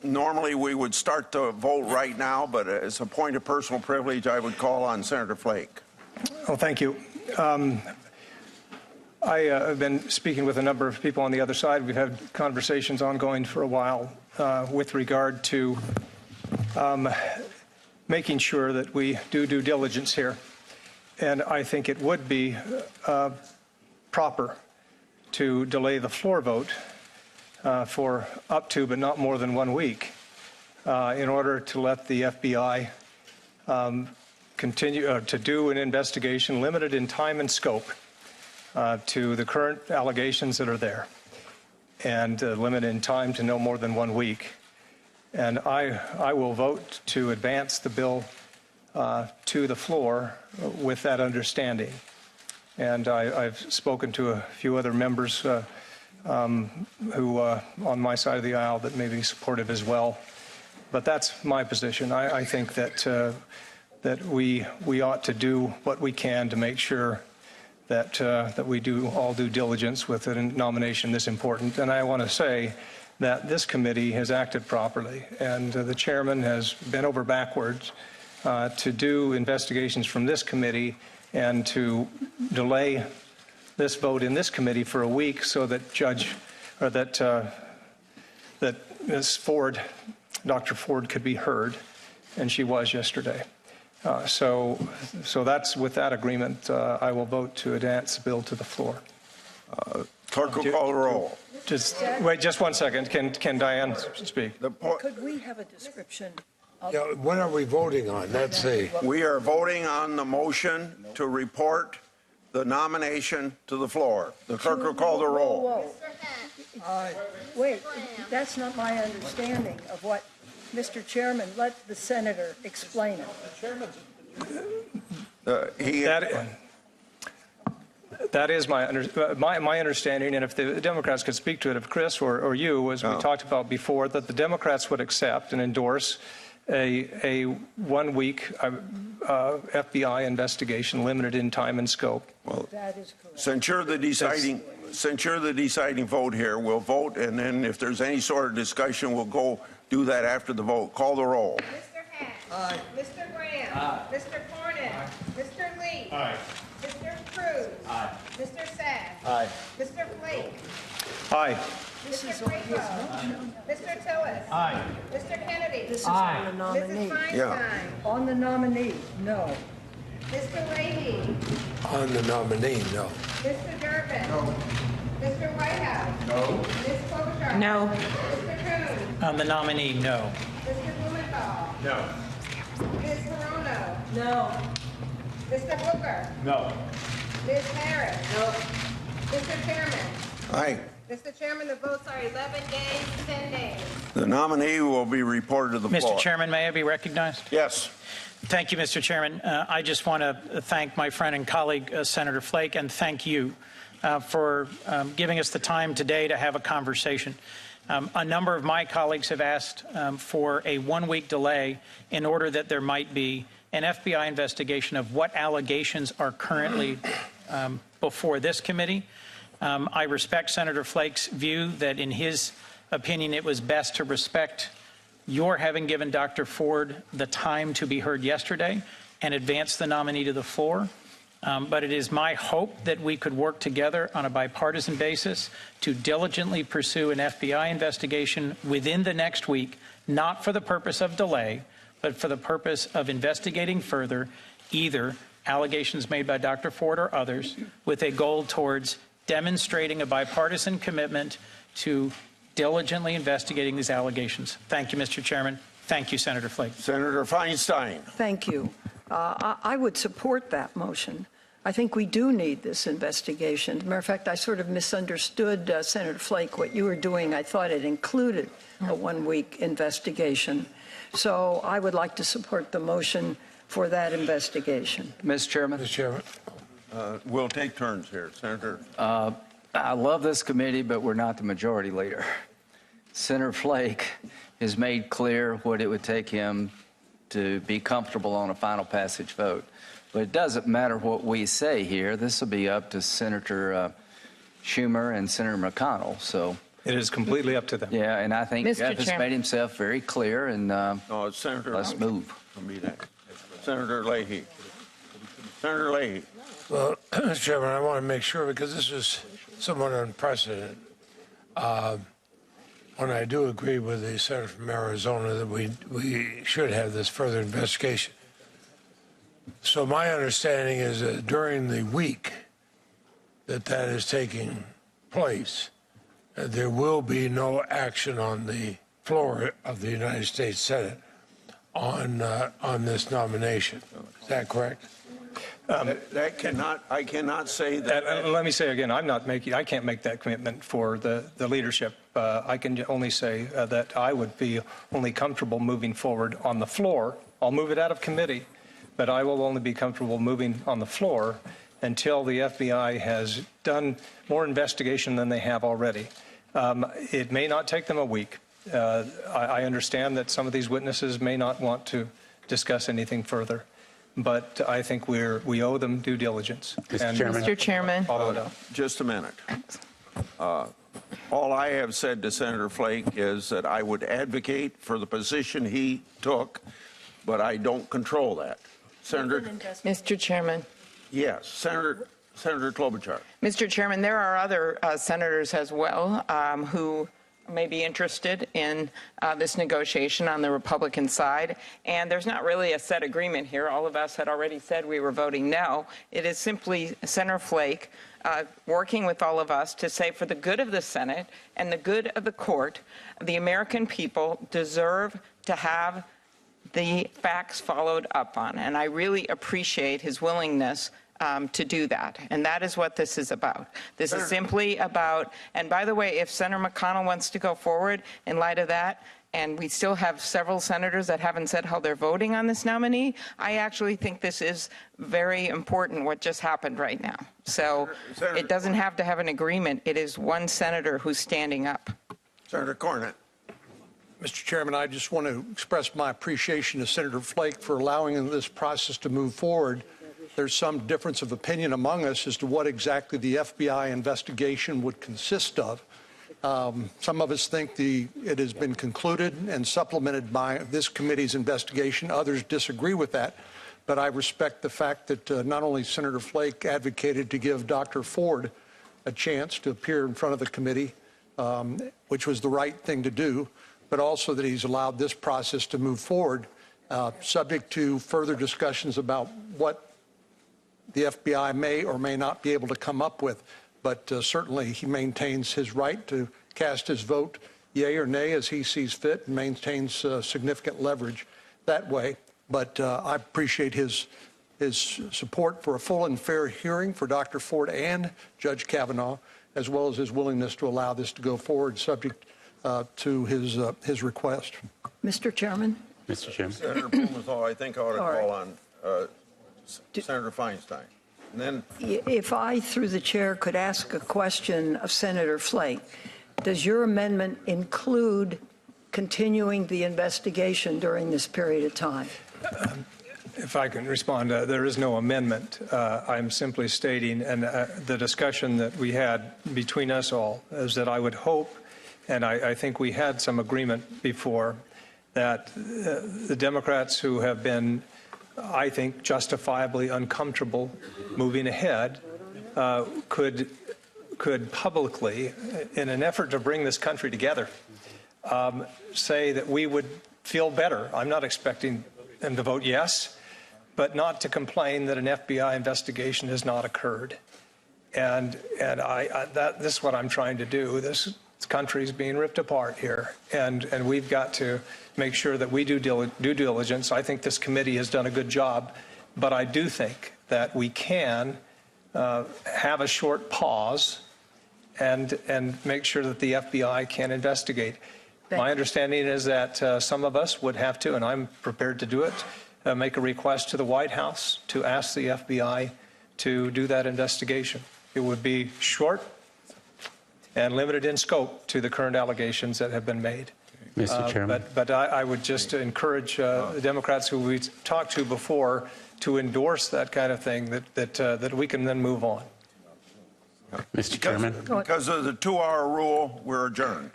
Normally, we would start the vote right now, but as a point of personal privilege, I would call on Senator Flake. Well, thank you. I have been speaking with a number of people on the other side. We've had conversations ongoing for a while with regard to making sure that we do due diligence here. And I think it would be proper to delay the floor vote for up to, but not more than 1 week, in order to let the FBI continue to do an investigation limited in time and scope to the current allegations that are there, and limited in time to no more than 1 week. And I will vote to advance the bill to the floor with that understanding. And I've spoken to a few other members who, on my side of the aisle, that may be supportive as well. But that's my position. I think that that we ought to do what we can to make sure that that we do all due diligence with a nomination this important. And I want to say that this committee has acted properly, and the chairman has bent over backwards to do investigations from this committee and to delay this vote in this committee for a week so that that Ms. Ford, Dr. Ford, could be heard, and she was yesterday. So that's with that agreement. I will vote to advance the bill to the floor. Clerk will call the roll. Just wait, just 1 second. Can Diane speak? Could we have a description? Yeah, what are we voting on? Let's see. We are voting on the motion to report the nomination to the floor. The clerk will call the roll. Wait, that's not my understanding of what, Mr. Chairman, let the senator explain it. That is my understanding, and if the Democrats could speak to it, if Chris or you, as we talked about before, that the Democrats would accept and endorse a 1 week FBI investigation limited in time and scope. Well, That is correct. since you're the deciding vote here, we'll vote, and then if there's any sort of discussion, we'll go do that after the vote. Call the roll. Mr. Hatch. Aye. Mr. Graham. Aye. Mr. Cornyn. Aye. Mr. Lee. Aye. Mr. Cruz. Aye. Mr. Sass. Aye. Mr. Flake. Aye. Mr. Grego. Mr. Tillis. Aye. Mr. Kennedy. This is on the nominee. Mrs. Feinstein. Yeah. On the nominee, no. Mr. Leahy. On the nominee, no. Mr. Durbin. No. Mr. Whitehouse. No. Ms. Klobuchar. No. Mr. Coons. On the nominee, no. Mr. Blumenthal. No. Ms. Hirono. No. Mr. Booker. No. Ms. Harris. No. Mr. Chairman. Aye. Mr. Chairman, the votes are 11 yeas, 10 nays. The nominee will be reported to the floor. Mr. Chairman, may I be recognized? Yes. Thank you, Mr. Chairman. I just want to thank my friend and colleague, Senator Flake, and thank you for giving us the time today to have a conversation. A number of my colleagues have asked for a 1 week delay in order that there might be an FBI investigation of what allegations are currently before this committee. I respect Senator Flake's view that in his opinion it was best to respect your having given Dr. Ford the time to be heard yesterday and advance the nominee to the floor. But it is my hope that we could work together on a bipartisan basis to diligently pursue an FBI investigation within the next week, not for the purpose of delay, but for the purpose of investigating further either allegations made by Dr. Ford or others with a goal towards demonstrating a bipartisan commitment to diligently investigating these allegations. Thank you, Mr. Chairman. Thank you, Senator Flake. Senator Feinstein. Thank you. I would support that motion. I think we do need this investigation. As a matter of fact, I sort of misunderstood, Senator Flake, what you were doing. I thought it included a 1 week investigation. So I would like to support the motion for that investigation. Mr. Chairman. Mr. Chairman. We'll take turns here. Senator. I love this committee, but we're not the majority leader. Senator Flake has made clear what it would take him to be comfortable on a final passage vote. But it doesn't matter what we say here. This will be up to Senator Schumer and Senator McConnell. So It is completely up to them. Yeah, and I think Mr. Jeff has Chairman. made himself very clear, and No, it's Senator. let's move. Senator Leahy. Senator Leahy. Well, Mr. Chairman, I want to make sure, because this is somewhat unprecedented. When I do agree with the senator from Arizona that we should have this further investigation. So my understanding is that during the week that is taking place, there will be no action on the floor of the United States Senate on this nomination. Is that correct? I cannot say that. Let me say again, I can't make that commitment for the leadership. I can only say that I would be only comfortable moving forward on the floor. I'll move it out of committee, but I will only be comfortable moving on the floor until the FBI has done more investigation than they have already. It may not take them a week. I understand that some of these witnesses may not want to discuss anything further. But I think we owe them due diligence. Mr. Chairman. Follow it up. Just a minute. All I have said to Senator Flake is that I would advocate for the position he took, but I don't control that. Senator, Mr. Chairman. yes, Senator Klobuchar. Mr. Chairman, there are other senators as well who may be interested in this negotiation on the Republican side. And there's not really a set agreement here. All of us had already said we were voting no. It is simply Senator Flake working with all of us to say for the good of the Senate and the good of the court, the American people deserve to have the facts followed up on. And I really appreciate his willingness to do that. And that is what this is about. This is simply about, and by the way, if Senator McConnell wants to go forward in light of that, and we still have several senators that haven't said how they're voting on this nominee, I actually think this is very important what just happened right now. So it doesn't have to have an agreement. It is one senator who's standing up. Senator Cornett. Mr. Chairman, I just want to express my appreciation to Senator Flake for allowing this process to move forward. There's some difference of opinion among us as to what exactly the FBI investigation would consist of. Some of us think it has been concluded and supplemented by this committee's investigation. Others disagree with that. But I respect the fact that not only Senator Flake advocated to give Dr. Ford a chance to appear in front of the committee, which was the right thing to do, but also that he's allowed this process to move forward, subject to further discussions about what the FBI may or may not be able to come up with. But certainly he maintains his right to cast his vote yea or nay as he sees fit, and maintains significant leverage that way. But I appreciate his support for a full and fair hearing for Dr. Ford and Judge Kavanaugh, as well as his willingness to allow this to go forward subject to his request. Mr. Chairman? Mr. Chairman. Senator Blumenthal, I think I ought to All right. call on Senator Feinstein. And then If I, through the chair, could ask a question of Senator Flake, does your amendment include continuing the investigation during this period of time? If I can respond, there is no amendment. I'm simply stating, and the discussion that we had between us all is that I would hope, and I think we had some agreement before, that the Democrats who have been, I think, justifiably uncomfortable moving ahead could publicly, in an effort to bring this country together, say that we would feel better. I'm not expecting them to vote yes, but not to complain that an FBI investigation has not occurred. And this is what I'm trying to do. This country is being ripped apart here, and we've got to make sure that we do due diligence. I think this committee has done a good job, but I do think that we can have a short pause and make sure that the FBI can investigate. My understanding is that some of us would have to, and I'm prepared to do it, make a request to the White House to ask the FBI to do that investigation. It would be short and limited in scope to the current allegations that have been made. Mr. Chairman. But I would just encourage the Democrats who we talked to before to endorse that kind of thing, that we can then move on. Mr. Chairman. Because of the 2-hour rule, we're adjourned.